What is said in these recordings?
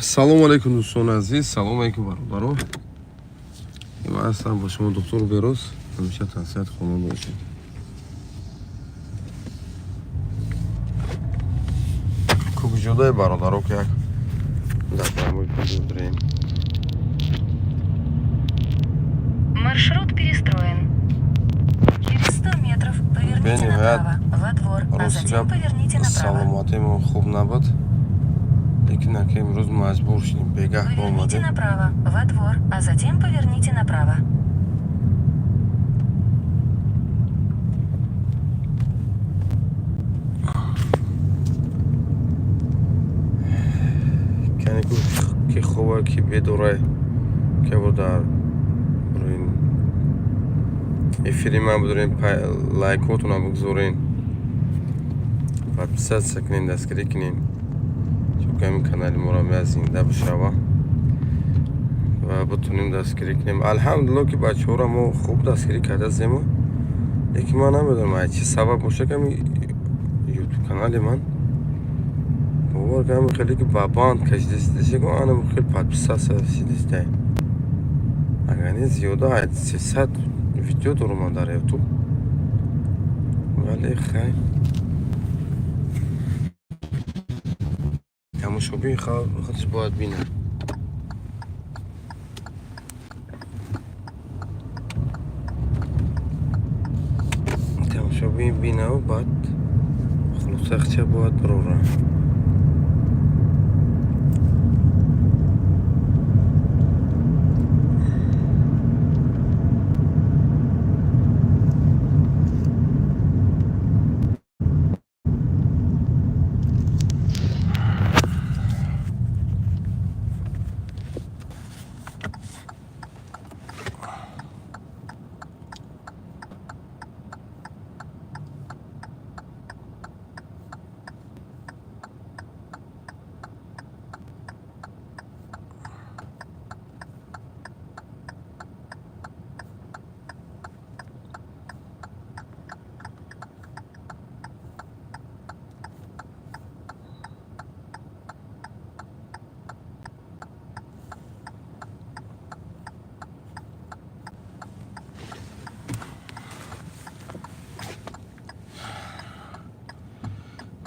салому алейкум дӯстони азиз, салому алейкум бародарон. Ман ҳастам бо шумо доктор Бероз. ҳамеша тавсияти хонанда бошед. кӯбиҷодаи бародаро ки як дапрамои пидодрем. Маршрут перестроен. Через 100 метров поверните направо, во двор, а затем поверните направо. Саломатимо хуб набуд. Лекин ака имрӯз маҷбур шудем бегаҳ омадем. Поверните направо, во двор, а затем поверните направо. Кане ки хубе ки бедорай ки бодар бурин эфири ман будорин лайкотуна бигзорин, подписатсия кунин, дастгирӣ кунин, чунки ҳамин канали моро меяд зинда бишава ва бутунем дастгирӣ кунем. Алҳамдулилло ки бачаҳоро мо хуб дастгирӣ кардазему, лекин ман намедонам ай чӣ сабаб боша ки ҳамин ютуб канали ман бовар ки ҳамин хеле ки ба банд кашидасташа ки ҳамин хеле подписатсия сидастай. Агар не зиёда 300 видео дорам ман дар ютуб. Вале хай тамошобини худаш бояд бинад. Тамошобини бинаву баъд хулоса хча бояд барорам.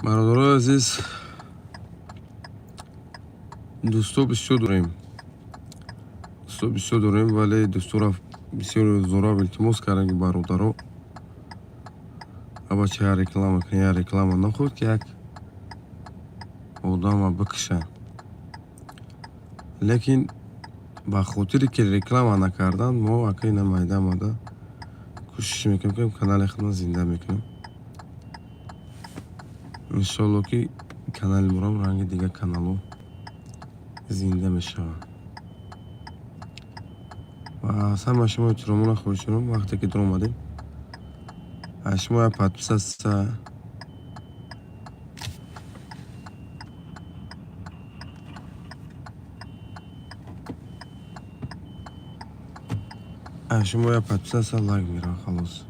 бародарои азиз, дӯсто бисёр дорем, вале дӯстора бисёр зораб илтимос карданд ки бародаро абача як реклама кунед, як реклама нахоҳед ки як одама бикашанд. Лекин ба хотире ки реклама накарданд, мо ака ина майда амада кӯшиш мекунем ки канали худро зинда мекунем. иншоалло ки канали морам ранги дига канало зинда мешавад. ва аз ҳама шумо эҳтиромона хоҳишонам, вақте ки дар омадем аз шумо як подписатсия лайк меравад халос.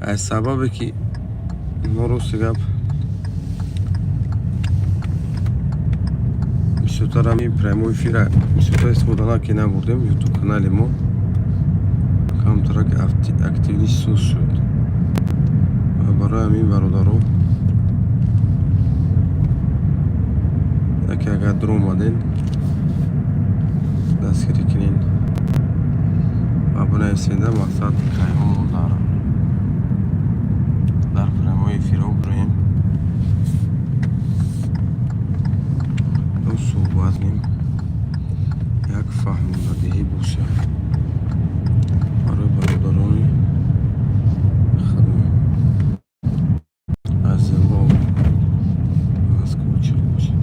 аз сабабе ки норости гап бисёртар ҳамин прямой эфира бисёртар истифода наки набурдем. ютуб канали мо камтарак активниш сӯз шуд ва барои ҳамин бародаро яке агар дар омаден дастгирӣ кунен ва бинависенда мақсад кайҳомо дар прямой эфирҳо бирем суҳбат кунем, як фаҳмондадиҳӣ бошад барои бародарони хидмат аз зимбо аз кӯча бошад.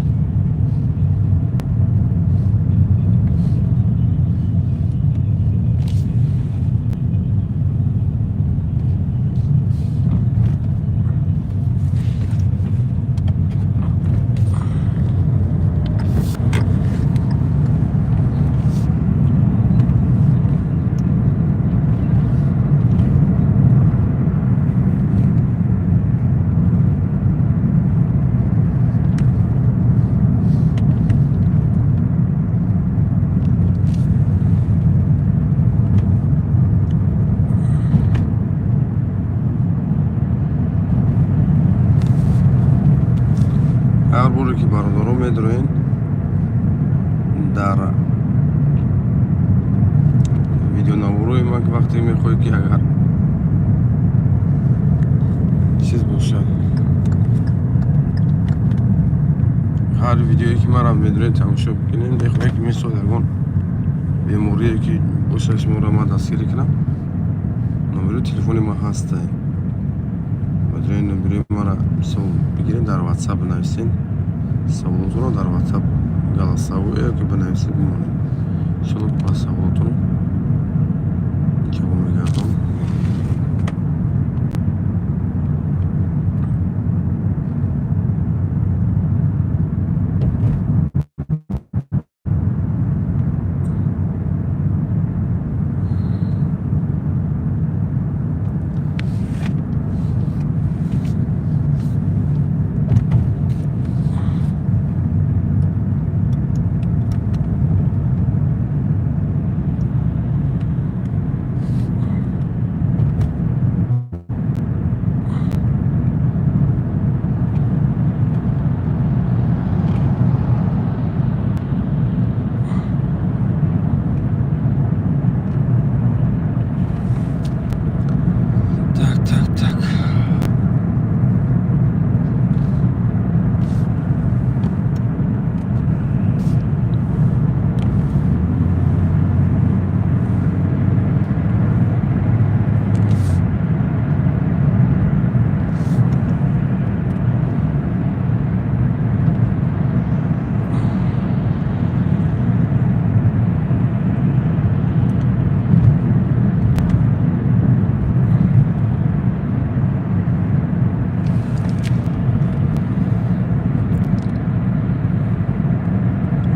ҳар боре ки бародаро медроен дар видеонаворои ман вақте мехоҳӣ ки агар чиз бошад ҳар видеое ки маро медроен тамошо бикунем мехоҳем ки мисол ягон беморие ки боша шуморо ман дастгирӣ кунам номери телефони ман ҳаста медроен номери мара мисол бигирем дар ватсап бинависен саволотро дар ватсап галасавое ки бинависен бимонем иншоалло ба саволотро ҷавоб мегардам.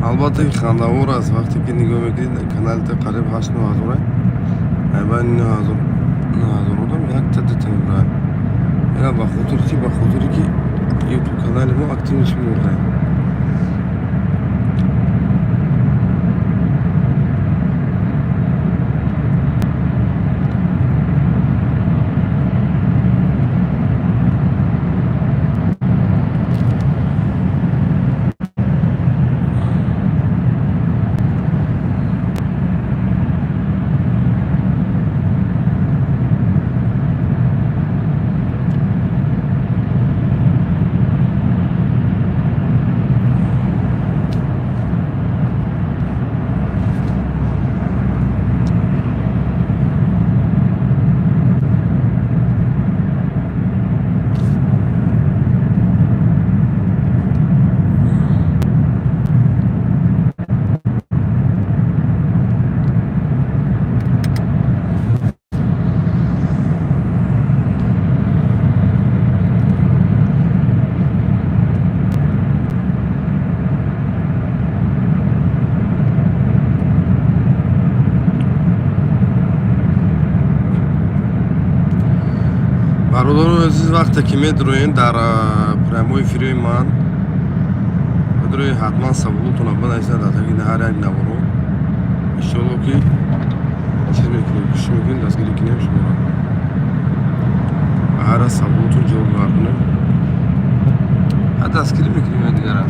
албатта ки хандавор аст вақте ки нигоҳ мекунед каналите қариб 8-9 айбан 9 одам якта дута мебарад ина ба хотири ки ютуб канали мо активниш меордаем. бародаро азиз вақте ки медроен дар прямои эфири ман медроен ҳатман саволотона бинависед дар таги ҳар як наворо иншоалло ки чиз мекунем кӯшиш мекунем дастгирӣ кунем шуморо ба ҳар саволотон ҷавоб мегардонем дастгирӣ мекунем дигара.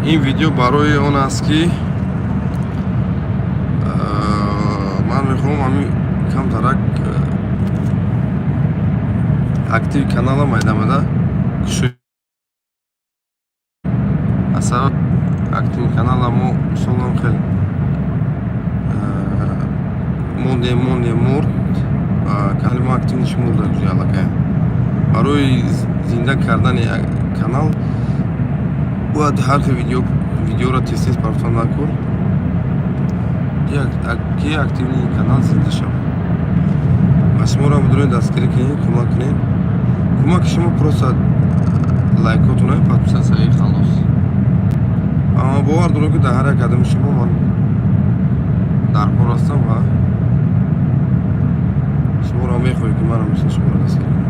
این ویدیو برای اون است که من میخوام همین کم ترک اکتیو کانالم ادامه ده اصلا активни канала мо солам хел монде мурд канали мо активниш мурда ҷуя аллакай. Барои зинда кардани канал бояд ҳар хел видеоро тез партон накун. Ки активни канал зинда шавад. Шуморо бидуни дастгирӣ кунед, кӯмак кунед. Кӯмаки шумо просто лайкотуна подписатсияи халос. Аммо бовар дорам ки дар ҳар як қадами шумо ман дар кор ҳастам ва шуморо мехоҳед ки манам мисл шуморо дастгирӣ кунам.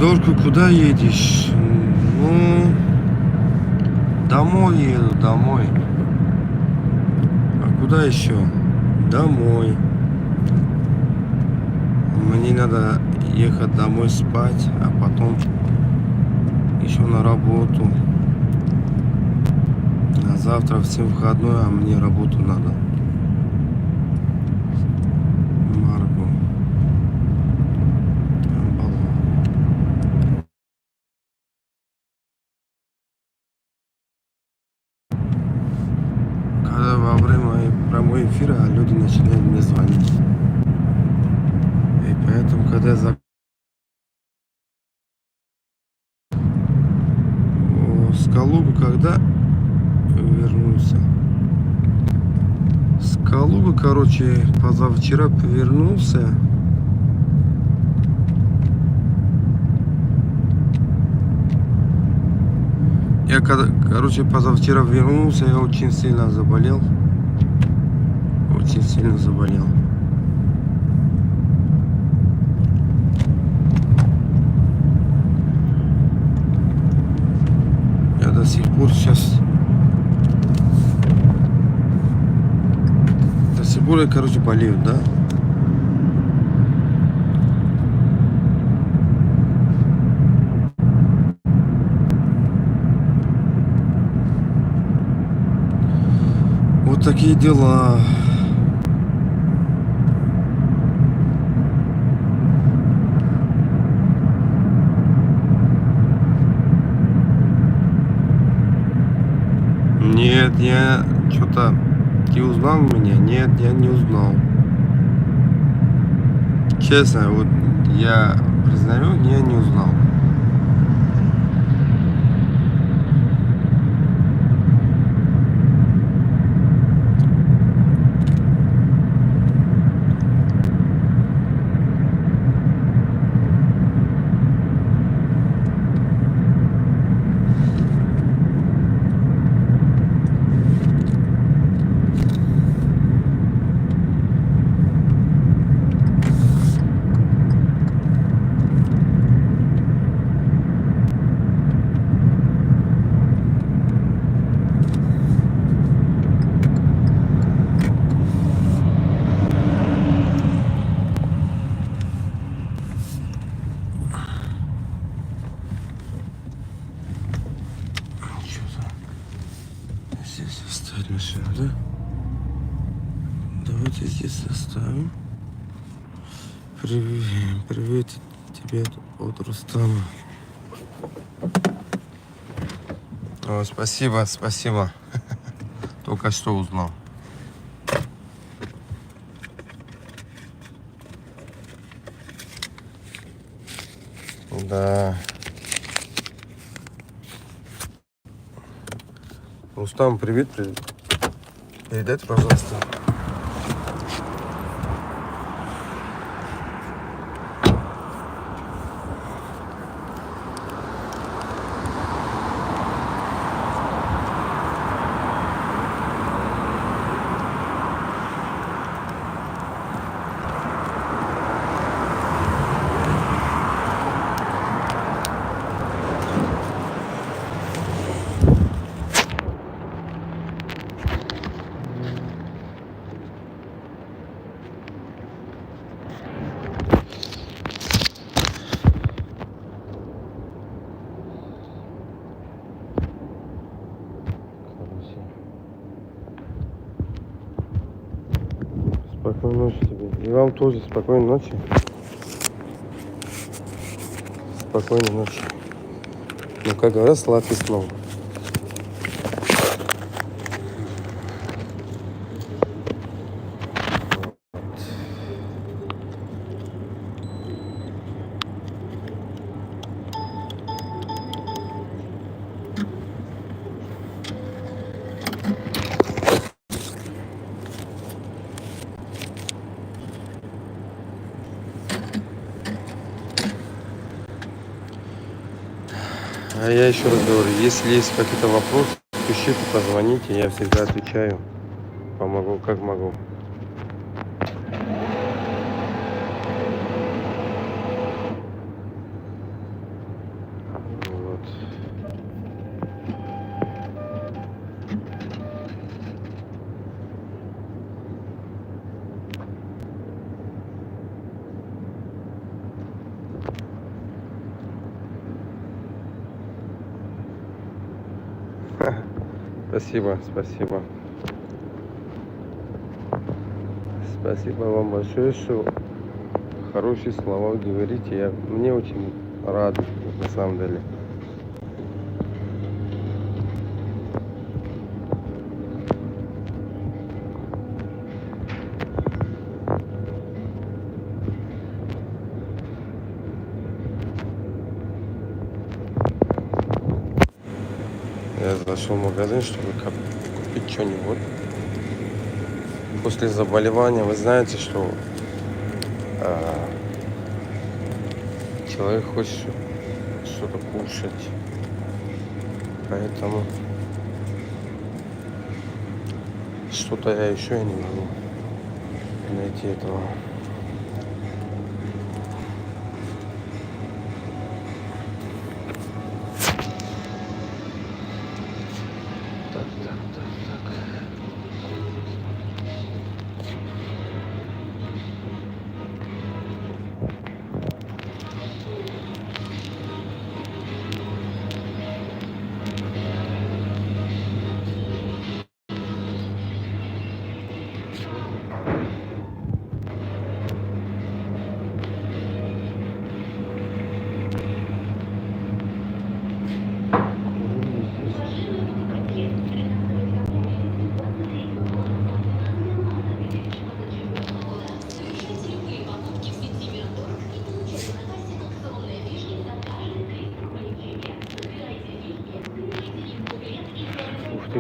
Дорку, куда едешь? Ну, домой еду, домой. А куда еще? Домой. Мне надо ехать домой спать, а потом еще на работу. А завтра всем выходной, а мне работу надо. Марго. Когда во время прямого эфира люди начинают мне звонить. И поэтому, когда я с Калугу, когда вернулся? С Калугу, короче, позавчера вернулся. Я, короче, позавчера вернулся, я очень сильно заболел. Очень сильно заболел. Я до сих пор сейчас... До сих пор я, короче, болею, да? Вот такие дела. Нет, я что-то... Ты узнал меня? Нет, я не узнал. Честно, вот я признаю, я не узнал. Давайте здесь оставим. Привет тебе от Рустама. О, спасибо, спасибо. Только что узнал. Да. Рустам, привет. Передайте, пожалуйста. Спокойной ночи тебе. И вам тоже спокойной ночи. Спокойной ночи. Ну, как говорят, сладких снов. А я еще раз говорю, если есть какие-то вопросы, пишите, позвоните, я всегда отвечаю. Помогу, как могу. Вот. Спасибо, спасибо. Спасибо вам большое, что хорошие слова говорите. Мне очень рад, на самом деле. Я зашел в магазин, чтобы купить что-нибудь. После заболевания вы знаете, что человек хочет что-то кушать. Поэтому что-то я еще не могу найти этого.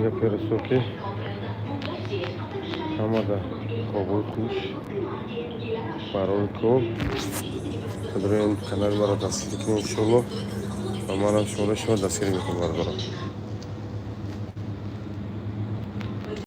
Yapıyoruz okey. Ama da kovul kuş. Пароль код. Kadroyan kanal var da sıkıntı yok. Ama şu an şu anda seri bir var.